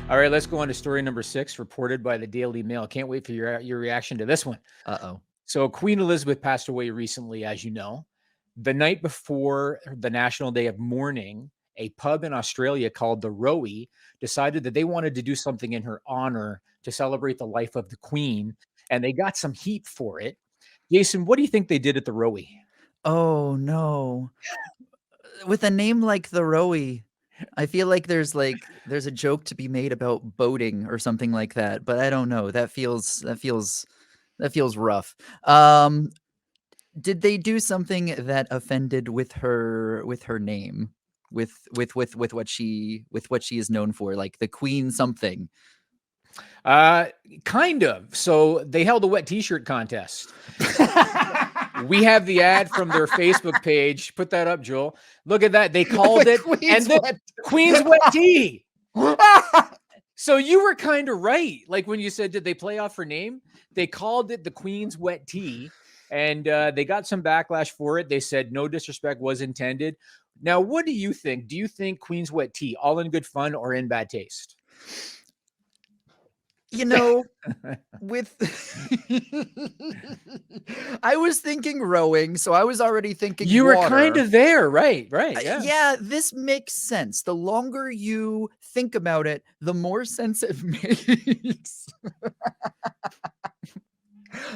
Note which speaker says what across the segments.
Speaker 1: All right, let's go on to story number 6, reported by the Daily Mail. Can't wait for your reaction to this one.
Speaker 2: Uh-oh.
Speaker 1: So Queen Elizabeth passed away recently, as you know. The night before the National Day of Mourning, a pub in Australia called the Rowie decided that they wanted to do something in her honor to celebrate the life of the Queen, and they got some heat for it. Jason, what do you think they did at the Rowie?
Speaker 2: Oh, no. With a name like the Rowie, I feel like there's a joke to be made about boating or something like that, but I don't know. That feels rough. Um, did they do something that offended with her name? With what she is known for, like the Queen something?
Speaker 1: Uh, kind of. So they held a wet T-shirt contest. We have the ad from their Facebook page. Put that up, Joel. Look at that. They called
Speaker 2: The
Speaker 1: it
Speaker 2: Queen's
Speaker 1: and the
Speaker 2: wet.
Speaker 1: Queen's wet tea. So you were kind of right. Like when you said, did they play off her name? They called it the Queen's wet tea, and they got some backlash for it. They said no disrespect was intended. Now, what do you think? Do you think Queen's wet tea all in good fun or in bad taste?
Speaker 2: You know, with I was thinking rowing, so I was already thinking
Speaker 1: You were kind
Speaker 2: water.
Speaker 1: of there, right? Right, yeah.
Speaker 2: Yeah, this makes sense. The longer you think about it, the more sense it makes.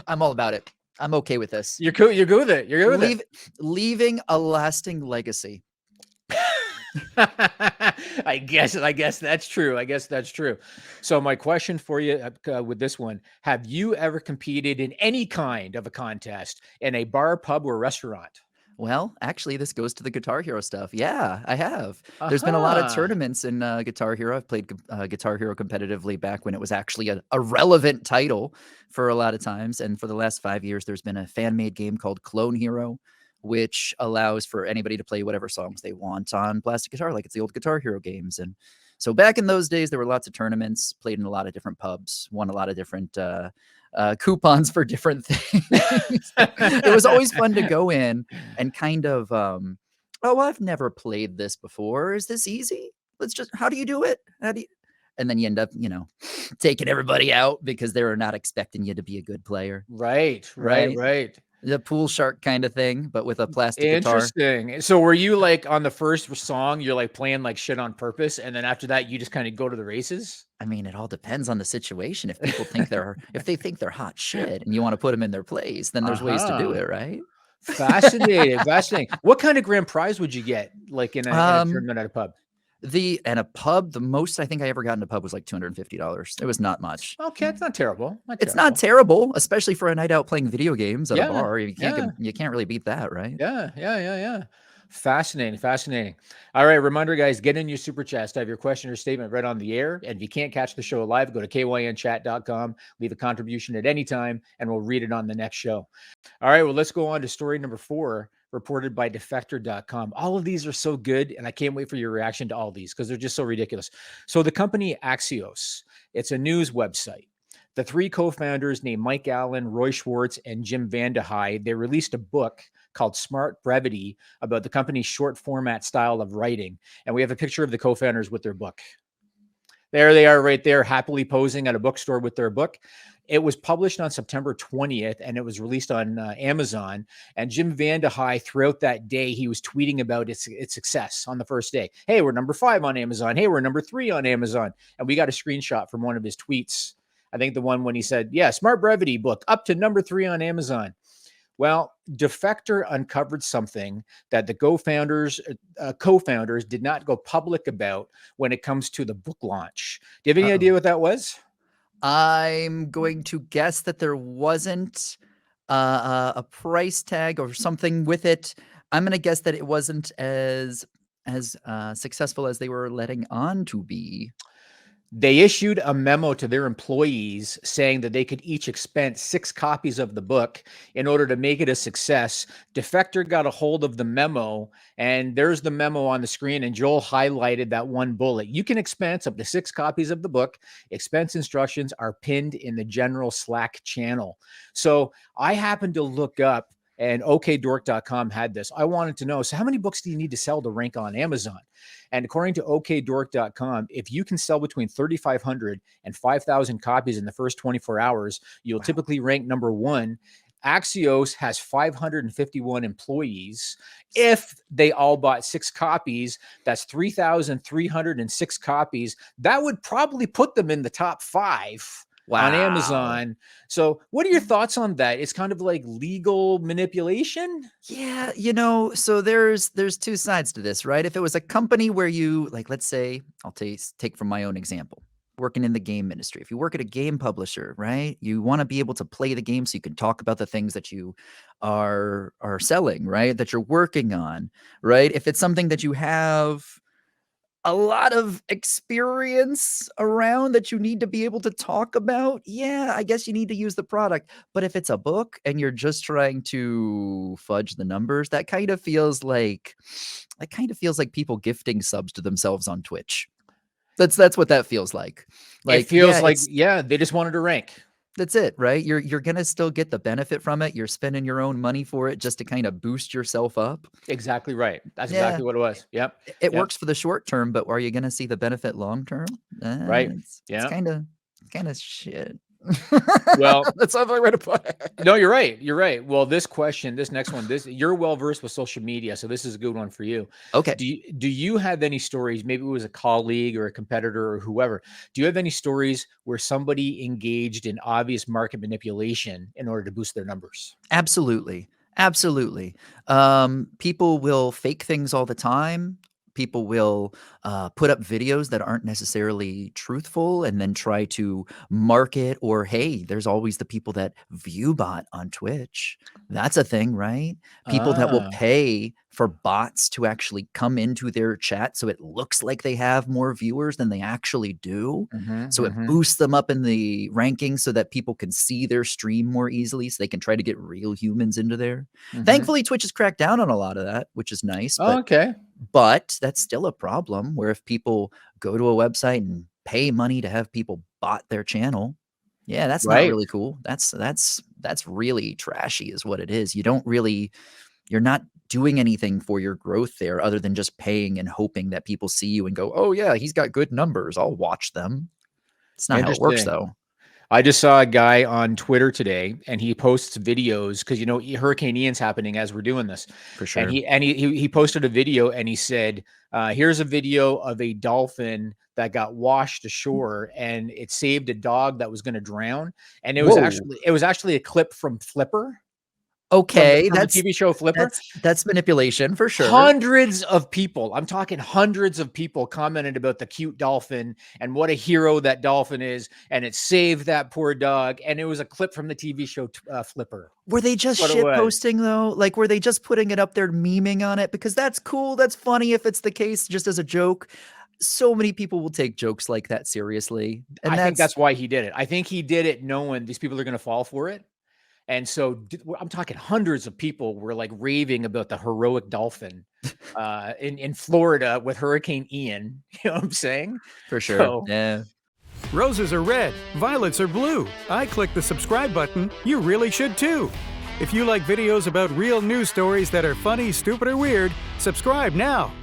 Speaker 2: I'm all about it. I'm okay with this.
Speaker 1: You're cool. You're good with it. You're good with
Speaker 2: Leave, leaving a lasting legacy.
Speaker 1: it. I guess that's true. I guess that's true. So my question for you with this one: have you ever competed in any kind of a contest in a bar, pub, or restaurant?
Speaker 2: Well, actually, this goes to the Guitar Hero stuff. Yeah, I have. There's been a lot of
Speaker 1: Aha.
Speaker 2: tournaments in Guitar Hero. I've played Guitar Hero competitively back when it was actually a relevant title for a lot of times. And for the last 5 years, there's been a fan made game called Clone Hero, which allows for anybody to play whatever songs they want on plastic guitar, like it's the old Guitar Hero games. And so back in those days, there were lots of tournaments, played in a lot of different pubs, won a lot of different coupons for different things. It was always fun to go in and kind of, oh, I've never played this before. Is this easy? How do you do it? How do you? And then you end up, taking everybody out because they were not expecting you to be a good player,
Speaker 1: Right, right,
Speaker 2: right?
Speaker 1: right.
Speaker 2: The pool shark kind of thing, but with a plastic guitar.
Speaker 1: Interesting. So were you like on the first song, you're like playing like shit on purpose, and then after that, you just kind of go to the races?
Speaker 2: I mean, it all depends on the situation. If they think they're hot shit and you want to put them in their place, then there's ways to do
Speaker 1: Uh-huh.
Speaker 2: it, right?
Speaker 1: Fascinating, fascinating. What kind of grand prize would you get, like in a
Speaker 2: Um,
Speaker 1: tournament at a pub?
Speaker 2: and a pub, the most I think I ever got in a pub was like $250. It was not much.
Speaker 1: Okay, it's not terrible. Not
Speaker 2: It's not
Speaker 1: terrible.
Speaker 2: terrible, especially for a night out playing video games at a
Speaker 1: Yeah,
Speaker 2: bar. You can't
Speaker 1: yeah,
Speaker 2: com you can't really beat that, right?
Speaker 1: yeah, yeah, yeah, yeah. Fascinating, fascinating. All right, reminder, guys, get in your super chats to have your question or statement read on the air. And if you can't catch the show live, go to kynchat.com, leave a contribution at any time, and we'll read it on the next show. All right, well, let's go on to story number 4, reported by defector.com. All of these are so good, and I can't wait for your reaction to all these because they're just so ridiculous. So the company Axios, it's a news website. The 3 co-founders named Mike Allen, Roy Schwartz, and Jim Vandehei, they released a book called Smart Brevity about the company's short format style of writing. And we have a picture of the co-founders with their book. There they are right there, happily posing at a bookstore with their book. It was published on September 20th and it was released on Amazon. And Jim Vandehei, throughout that day, he was tweeting about its success on the first day. Hey, we're number 5 on Amazon. Hey, we're number 3 on Amazon. And we got a screenshot from one of his tweets. I think the one when he said, yeah, Smart Brevity book up to number 3 on Amazon. Well, Defector uncovered something that the co-founders did not go public about when it comes to the book launch. Do you have any idea
Speaker 2: Uh-oh.
Speaker 1: what that was?
Speaker 2: I'm going to guess that there wasn't a price tag or something with it. I'm gonna guess that it wasn't as successful as they were letting on to be.
Speaker 1: They issued a memo to their employees saying that they could each expense 6 copies of the book in order to make it a success. Defector got a hold of the memo, and there's the memo on the screen, and Joel highlighted that one bullet. You can expense up to 6 copies of the book. Expense instructions are pinned in the general Slack channel. So I happened to look up and okdork.com had this. I wanted to know, so how many books do you need to sell to rank on Amazon? And according to okdork.com, if you can sell between 3,500 and 5,000 copies in the first 24 hours, you'll typically rank number one. Axios has 551 employees. If they all bought 6 copies, that's 3,306 copies. That would probably put them in the top 5 on Amazon. So what are your thoughts on that? It's kind of like legal manipulation.
Speaker 2: Yeah, so there's two sides to this, right? If it was a company where you, like, let's say, I'll take from my own example, working in the game industry. If you work at a game publisher, right? You want to be able to play the game so you can talk about the things that you are selling, right? That you're working on, right? If it's something that you have a lot of experience around that you need to be able to talk about, yeah, I guess you need to use the product. But if it's a book and you're just trying to fudge the numbers, that kind of feels like people gifting subs to themselves on Twitch. That's what that feels like.
Speaker 1: It feels like, they just wanted to rank.
Speaker 2: That's it, right? You're gonna still get the benefit from it. You're spending your own money for it just to kind of boost yourself up.
Speaker 1: Exactly right. That's exactly what it was. Yep.
Speaker 2: It works for the short term, but are you gonna see the benefit long term?
Speaker 1: Right.
Speaker 2: It's kind of shit.
Speaker 1: Well,
Speaker 2: that's not the right way to put it.
Speaker 1: No, you're right. You're right. Well, this next one, you're well versed with social media, so this is a good one for you.
Speaker 2: Okay.
Speaker 1: Do you have any stories? Maybe it was a colleague or a competitor or whoever. Do you have any stories where somebody engaged in obvious market manipulation in order to boost their numbers?
Speaker 2: Absolutely. People will fake things all the time. People will put up videos that aren't necessarily truthful and then try to market, or, hey, there's always the people that view bot on Twitch. That's a thing, right? People that will pay for bots to actually come into their chat so it looks like they have more viewers than they actually do. So it boosts them up in the rankings so that people can see their stream more easily, so they can try to get real humans into there. Thankfully, Twitch has cracked down on a lot of that, which is nice. But that's still a problem, where if people go to a website and pay money to have people bot their channel, that's not really cool. That's really trashy is what it is. You're not doing anything for your growth there other than just paying and hoping that people see you and go, oh yeah, he's got good numbers, I'll watch them. It's not how it works though.
Speaker 1: I just saw a guy on Twitter today, and he posts videos because, Hurricane Ian's happening as we're doing this.
Speaker 2: For sure.
Speaker 1: And he posted a video, and he said, here's a video of a dolphin that got washed ashore, and it saved a dog that was going to drown. And it was actually a clip from Flipper.
Speaker 2: Okay,
Speaker 1: from the TV show Flipper.
Speaker 2: That's manipulation for sure.
Speaker 1: Hundreds of people, I'm talking hundreds of people, commented about the cute dolphin and what a hero that dolphin is, and it saved that poor dog. And it was a clip from the TV show Flipper.
Speaker 2: Were they just shit posting though? Like, were they just putting it up there, memeing on it? Because that's cool, that's funny if it's the case, just as a joke. So many people will take jokes like that seriously. And
Speaker 1: I think that's why he did it. I think he did it knowing these people are going to fall for it. And so I'm talking hundreds of people were like raving about the heroic dolphin in Florida with Hurricane Ian. You know what I'm saying?
Speaker 2: For sure. Yeah.
Speaker 3: Roses are red, violets are blue. I click the subscribe button. You really should too. If you like videos about real news stories that are funny, stupid, or weird, subscribe now.